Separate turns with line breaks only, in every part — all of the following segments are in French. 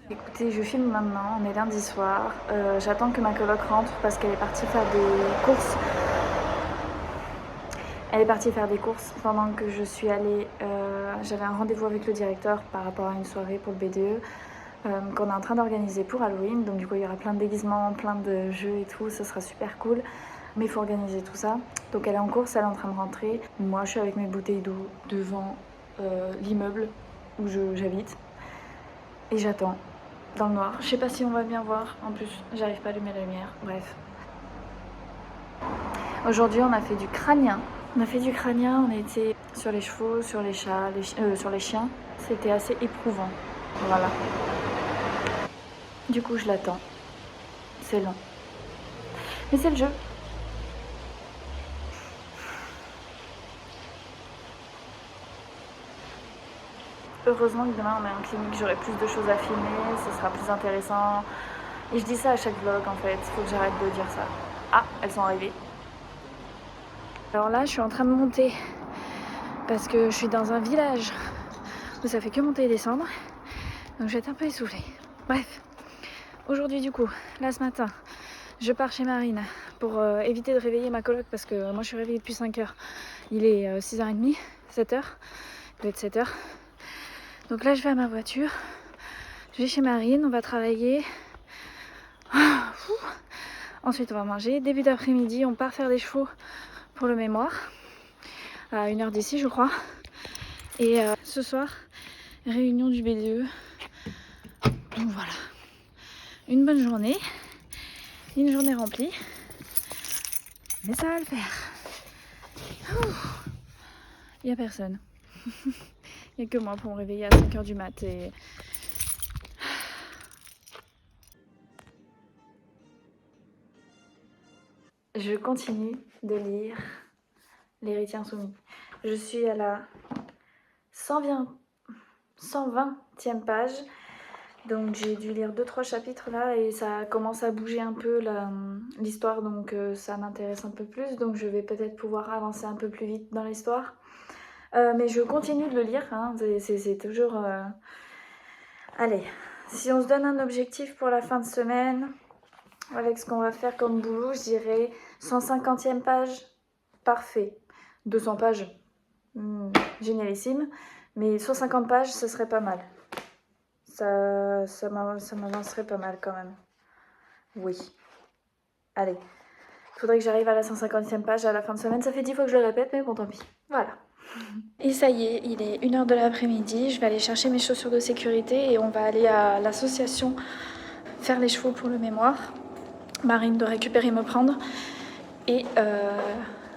Écoutez, je filme maintenant, on est lundi soir. J'attends que ma coloc rentre parce qu'elle est partie faire des courses. Elle est partie faire des courses pendant que je suis allée. J'avais un rendez-vous avec le directeur par rapport à une soirée pour le BDE qu'on est en train d'organiser pour Halloween. Donc du coup, il y aura plein de déguisements, plein de jeux et tout. Ça sera super cool. Mais il faut organiser tout ça. Donc elle est en course, elle est en train de rentrer. Moi, je suis avec mes bouteilles d'eau devant l'immeuble où j'habite. Et j'attends. Dans le noir. Je sais pas si on va bien voir. En plus, j'arrive pas à allumer la lumière. Bref. Aujourd'hui, on a fait du crânien. On a fait du crânien. On a été sur les chevaux, sur les chats, sur les chiens. C'était assez éprouvant. Voilà. Du coup, je l'attends. C'est long. Mais c'est le jeu. Heureusement que demain on est en clinique, j'aurai plus de choses à filmer, ce sera plus intéressant. Et je dis ça à chaque vlog en fait, il faut que j'arrête de dire ça. Ah, elles sont arrivées. Alors là, je suis en train de monter parce que je suis dans un village où ça fait que monter et descendre. Donc je vais être un peu essoufflée. Bref, aujourd'hui du coup, là ce matin, je pars chez Marine pour éviter de réveiller ma coloc parce que moi je suis réveillée depuis 5h. Il est 6h30, 7h, il doit être 7h. Donc là je vais à ma voiture, je vais chez Marine, on va travailler. Ensuite on va manger. Début d'après-midi, on part faire des chevaux pour le mémoire. À 1h d'ici je crois. Et ce soir, réunion du BDE. Donc voilà. Une bonne journée. Une journée remplie. Mais ça va le faire. Il n'y a personne. Il n'y a que moi pour me réveiller à 5h du mat. Et... je continue de lire L'Héritier insoumis. Je suis à la 120e page. Donc j'ai dû lire 2-3 chapitres là et ça commence à bouger un peu l'histoire, donc ça m'intéresse un peu plus. Donc je vais peut-être pouvoir avancer un peu plus vite dans l'histoire. Mais je continue de le lire, hein. C'est toujours... Allez, si on se donne un objectif pour la fin de semaine, avec ce qu'on va faire comme boulot, je dirais 150e page, parfait. 200 pages, génialissime. Mais 150 pages, ce serait pas mal. Ça m'avancerait pas mal quand même. Oui. Allez. Faudrait que j'arrive à la 150e page à la fin de semaine. Ça fait 10 fois que je le répète, mais bon, tant pis. Voilà. Et ça y est, il est 1h de l'après-midi. Je vais aller chercher mes chaussures de sécurité et on va aller à l'association faire les chevaux pour le mémoire. Marine doit récupérer, me prendre. Et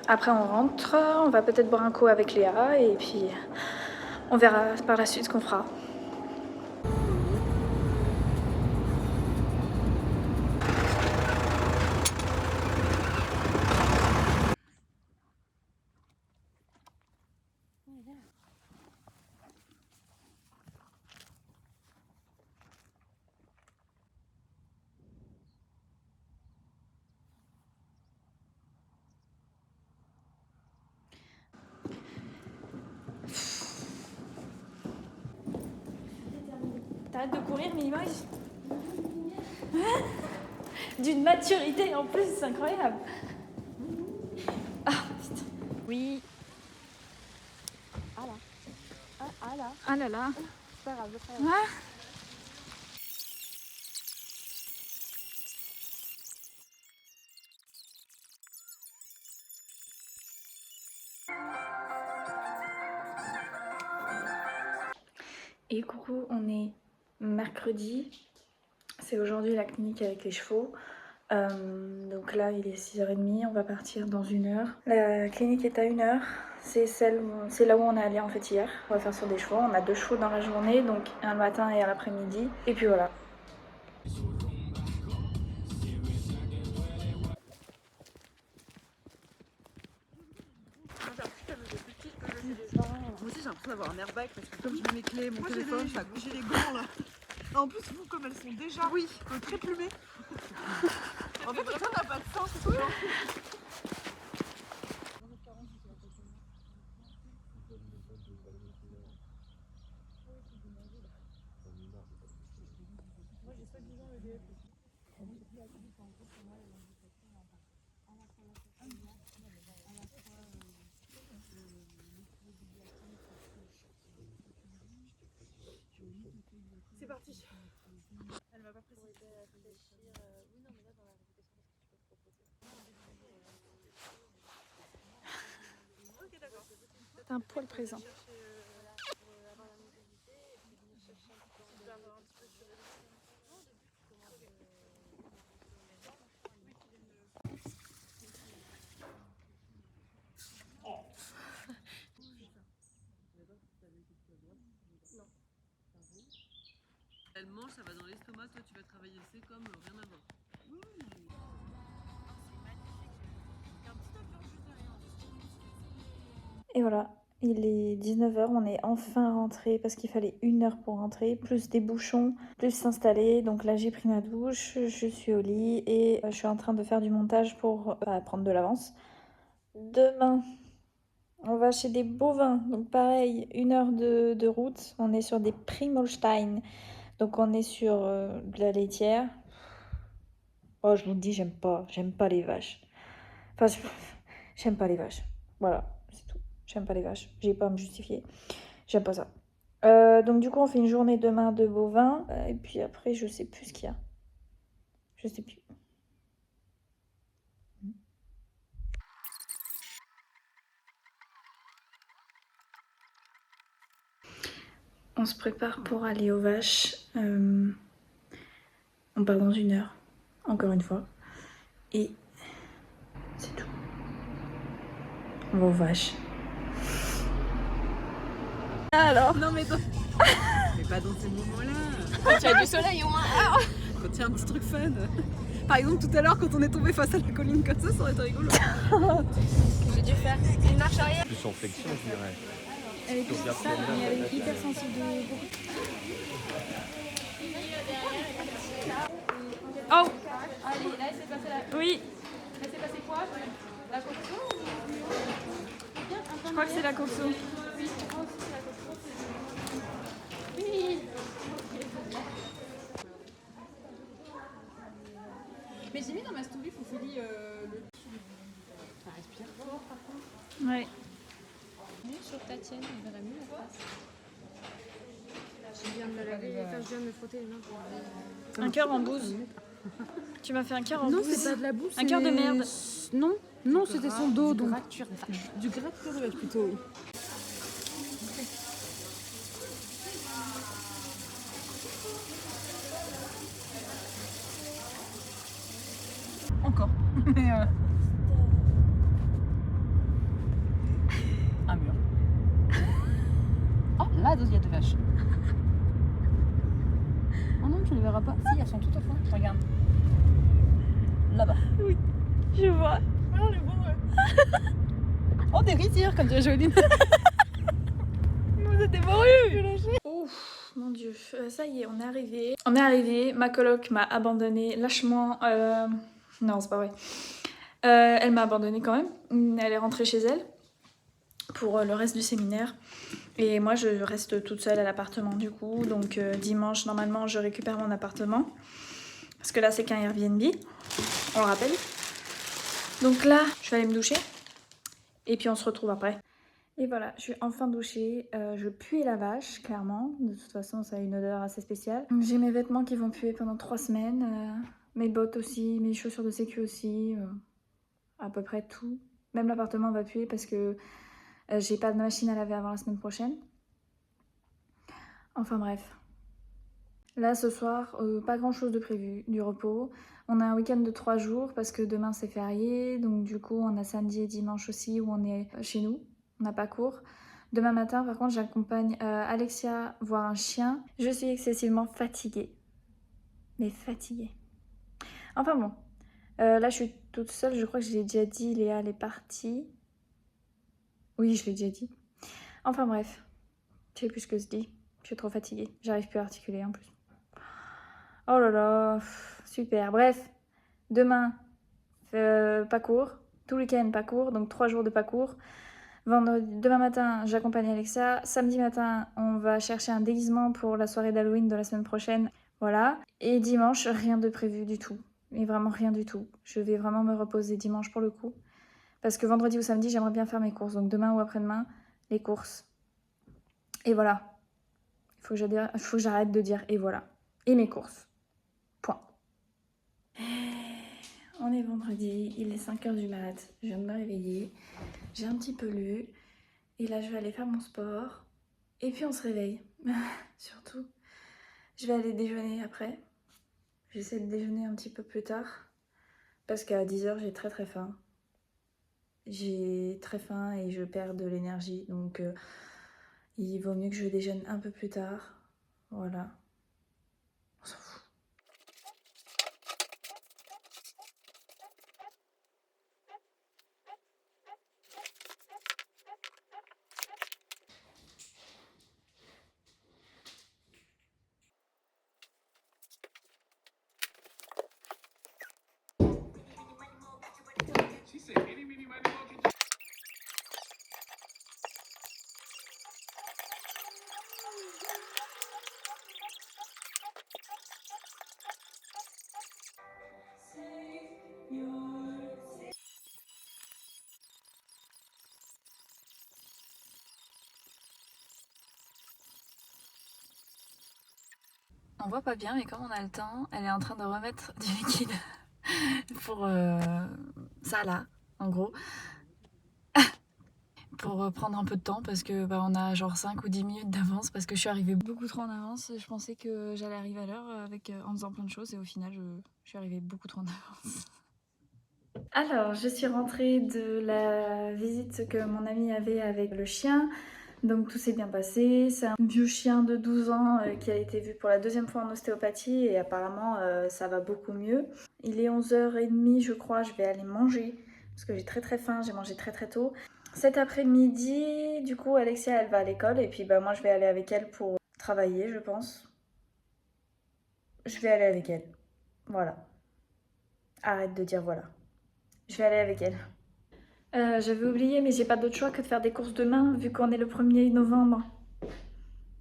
après, on rentre. On va peut-être boire un coup avec Léa et puis on verra par la suite ce qu'on fera. T'arrêtes de courir, Minimoys. D'une maturité en plus, c'est incroyable. Ah, putain.
Oui. Ah là. Ah là.
Ah là là.
C'est pas grave, je ferai.
Ah. Et coucou, on est mercredi. C'est aujourd'hui la clinique avec les chevaux. Donc là, il est 6h30, on va partir dans 1h. La clinique est à 1h. C'est là où on est allé en fait hier. On va faire sur des chevaux. On a 2 chevaux dans la journée, donc un le matin et un l'après-midi. Et puis voilà.
Moi aussi j'ai l'impression d'avoir un airbag parce que comme je mets mes clés, mon téléphone, ça bouge les gants là. En plus vous comme elles sont déjà très plumées. En fait ça n'a pas de sens. parti. Elle m'a pas précisé. Ok, d'accord.
C'est un poil présent.
Elle mange, ça va dans l'estomac, toi tu vas travailler le sécom, rien à voir.
Et voilà, il est 19h, on est enfin rentré parce qu'il fallait 1 heure pour rentrer, plus des bouchons, plus s'installer. Donc là j'ai pris ma douche, je suis au lit et je suis en train de faire du montage pour prendre de l'avance. Demain, on va chez des bovins, donc pareil, 1 heure de route. On est sur des Primolstein, donc on est sur de la laitière. Oh, je vous le dis, j'aime pas les vaches. Enfin, j'aime pas les vaches. Voilà, c'est tout. J'aime pas les vaches. J'ai pas à me justifier. J'aime pas ça. Donc du coup, on fait une journée demain de bovins. Et puis après, je sais plus ce qu'il y a. Je sais plus. On se prépare pour aller aux vaches. On part dans 1 heure. Encore une fois. Et c'est tout. On va aux vaches. Alors?
Non mais mais pas dans ces moments-là.
Quand tu as du soleil au moins.
Quand il y a un petit truc fun. Par exemple tout à l'heure quand on est tombé face à la colline comme ça aurait été rigolo.
J'ai dû faire une marche arrière.
Plus en flexion, je dirais.
Elle est plus ça, mais elle est hyper sensible de beaucoup. Oh!
Allez, là, c'est passé la.
Oui,
Là, c'est passé quoi? La course.
je crois que c'est la course.
Oui, moi aussi, c'est la course. Oui. Mais j'ai mis dans ma story pour Feli le. Ça respire fort par contre.
Ouais.
Mieux sur ta tienne, il verrait mieux la face.
Je viens de me laver, enfin je viens de me frotter les mains pour
Un cœur en bouse. Tu m'as fait un cœur en
Non,
bouse.
c'est pas de la boue.
Un cœur de merde.
Non, non, c'était son dos.
Du
Donc...
gras-cuir de vache.
Du gras de cuir de vache plutôt, oui.
Encore. Mais un mur. Oh là il y a deux vaches. Oh non tu les verras pas. Si elles sont tout au fond. Regarde. Là-bas.
Je vois.
Oh, les bons, ouais.
Oh des rizières comme dirait Joline.
Vous êtes des morues. Ouf, mon dieu. Ça y est, on est arrivé. On est arrivé. Ma coloc m'a abandonnée lâchement. Non, c'est pas vrai. Elle m'a abandonnée quand même. Elle est rentrée chez elle pour le reste du séminaire. Et moi, je reste toute seule à l'appartement du coup. Donc dimanche, normalement, je récupère mon appartement. Parce que là, c'est qu'un Airbnb. On le rappelle. Donc là, je vais aller me doucher. Et puis on se retrouve après. Et voilà, je suis enfin douchée. Je pue la vache, clairement. De toute façon, ça a une odeur assez spéciale. J'ai mes vêtements qui vont puer pendant 3 semaines. Mes bottes aussi, mes chaussures de sécu aussi. À peu près tout. Même l'appartement va puer parce que j'ai pas de machine à laver avant la semaine prochaine. Enfin bref. Là, ce soir, pas grand chose de prévu. Du repos. On a un week-end de 3 jours parce que demain c'est férié. Donc du coup, on a samedi et dimanche aussi où on est chez nous. On n'a pas cours. Demain matin, par contre, j'accompagne Alexia voir un chien. Je suis excessivement fatiguée. Mais fatiguée. Enfin bon. Là, je suis toute seule. Je crois que je l'ai déjà dit. Léa, elle est partie. Oui, je l'ai déjà dit. Enfin bref. Je sais plus ce que je dis. Je suis trop fatiguée. J'arrive plus à articuler en plus. Oh là là. Super. Bref. Demain, pas cours. Tout le week-end, pas cours. Donc 3 jours de pas cours. Demain matin, j'accompagne Alexa. Samedi matin, on va chercher un déguisement pour la soirée d'Halloween de la semaine prochaine. Voilà. Et dimanche, rien de prévu du tout. Mais vraiment rien du tout. Je vais vraiment me reposer dimanche pour le coup. Parce que vendredi ou samedi, j'aimerais bien faire mes courses. Donc demain ou après-demain, les courses. Et voilà. Il Faut que j'arrête de dire et voilà. Et mes courses. Point. On est vendredi, il est 5h du mat, je viens de me réveiller, j'ai un petit peu lu, et là je vais aller faire mon sport, et puis on se réveille, surtout. Je vais aller déjeuner après, j'essaie de déjeuner un petit peu plus tard, parce qu'à 10h j'ai très faim. J'ai très faim et je perds de l'énergie, donc il vaut mieux que je déjeune un peu plus tard, voilà. On s'en fout. On voit pas bien, mais comme on a le temps, elle est en train de remettre du liquide pour ça là, en gros. Pour prendre un peu de temps parce que bah, on a genre 5 ou 10 minutes d'avance parce que je suis arrivée beaucoup trop en avance. Je pensais que j'allais arriver à l'heure en faisant plein de choses et au final je suis arrivée beaucoup trop en avance. Alors, je suis rentrée de la visite que mon ami avait avec le chien. Donc tout s'est bien passé. C'est un vieux chien de 12 ans qui a été vu pour la 2e fois en ostéopathie et apparemment ça va beaucoup mieux. Il est 11h30 je crois, je vais aller manger parce que j'ai très faim, j'ai mangé très tôt. Cet après-midi, du coup Alexia elle va à l'école et puis bah, moi je vais aller avec elle pour travailler je pense. Je vais aller avec elle, voilà. Arrête de dire voilà. Je vais aller avec elle. J'avais oublié, mais j'ai pas d'autre choix que de faire des courses demain, vu qu'on est le 1er novembre.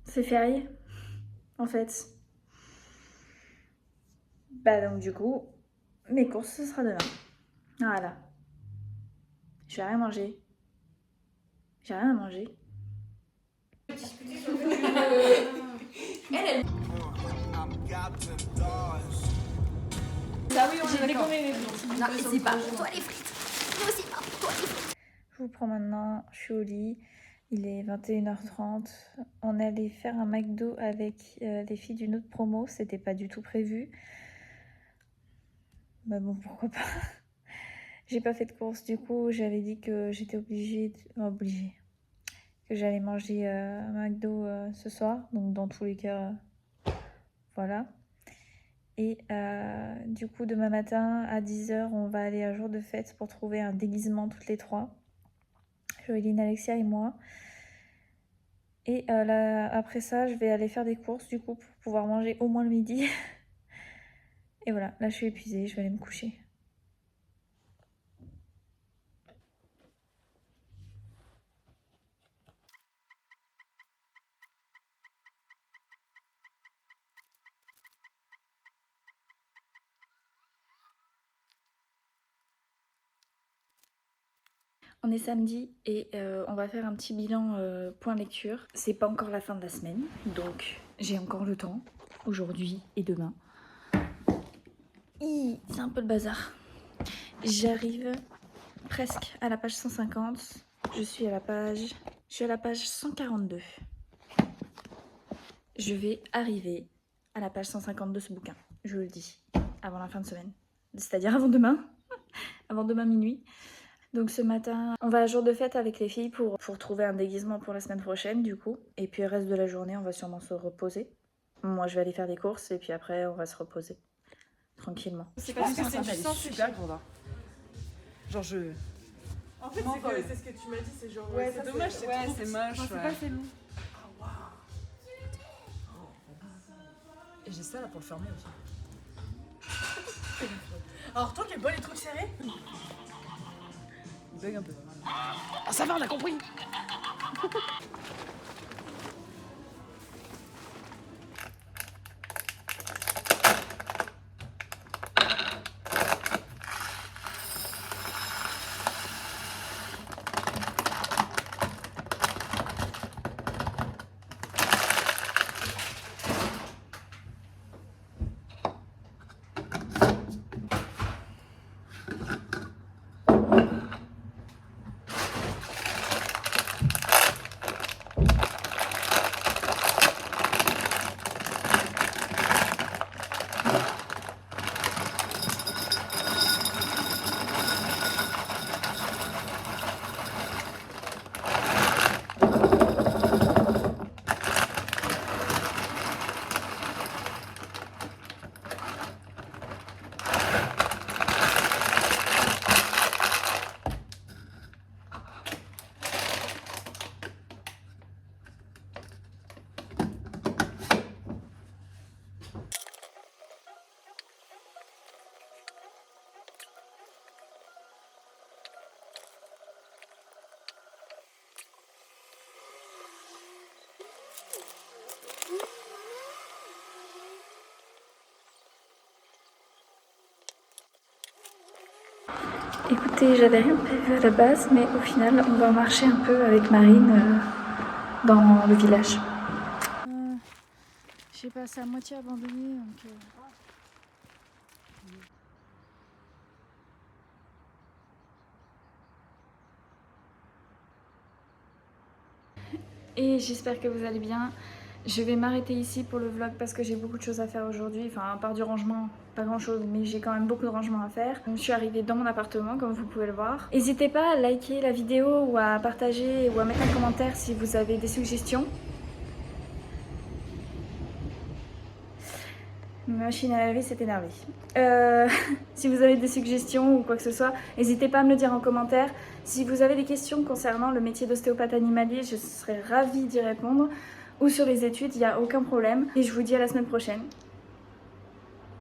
C'est férié, en fait. Bah donc du coup, mes courses, ce sera demain. Voilà. Je vais rien manger. J'ai rien à manger.
Ah oui, j'ai décommé mes
Non, c'est pas pour toi les frites. Moi aussi, pas pour toi les frites.
Je vous prends maintenant, je suis au lit. Il est 21h30. On allait faire un McDo avec les filles d'une autre promo. C'était pas du tout prévu. Bah bon, pourquoi pas. J'ai pas fait de course, du coup, j'avais dit que j'étais obligée, que j'allais manger un McDo ce soir. Donc dans tous les cas, voilà. Et du coup, demain matin, à 10h, on va aller à jour de fête pour trouver un déguisement toutes les 3. Joëline, Alexia et moi. Et là, après ça, je vais aller faire des courses, du coup, pour pouvoir manger au moins le midi. Et voilà, là, je suis épuisée, je vais aller me coucher. On est samedi et on va faire un petit bilan point lecture. C'est pas encore la fin de la semaine, donc j'ai encore le temps, aujourd'hui et demain. C'est un peu le bazar. J'arrive presque à la page 150. Je suis à la page 142. Je vais arriver à la page 150 de ce bouquin, je le dis, avant la fin de semaine. C'est-à-dire avant demain, avant demain minuit. Donc ce matin, on va à jour de fête avec les filles pour trouver un déguisement pour la semaine prochaine du coup. Et puis le reste de la journée, on va sûrement se reposer. Moi, je vais aller faire des courses et puis après, on va se reposer. Tranquillement.
C'est parce que c'est du sens super lourd. Genre je... En fait, c'est ce que tu m'as dit, c'est genre... Ouais, c'est dommage, c'est trop...
c'est moche.
C'est pas assez long.
Et j'ai ça là pour le fermer aussi. Alors toi qui aimes pas les trucs serrés, il bug un peu. Ah ça va, on a compris.
Écoutez, j'avais rien prévu à la base, mais au final, on va marcher un peu avec Marine dans le village. Je sais pas, c'est à moitié abandonné, donc... Et j'espère que vous allez bien. Je vais m'arrêter ici pour le vlog parce que j'ai beaucoup de choses à faire aujourd'hui. Enfin, à part du rangement, pas grand chose, mais j'ai quand même beaucoup de rangement à faire. Je suis arrivée dans mon appartement, comme vous pouvez le voir. N'hésitez pas à liker la vidéo ou à partager ou à mettre un commentaire si vous avez des suggestions. Ma machine à laver s'est énervée. Si vous avez des suggestions ou quoi que ce soit, n'hésitez pas à me le dire en commentaire. Si vous avez des questions concernant le métier d'ostéopathe animalier, je serais ravie d'y répondre. Ou sur les études, il n'y a aucun problème. Et je vous dis à la semaine prochaine.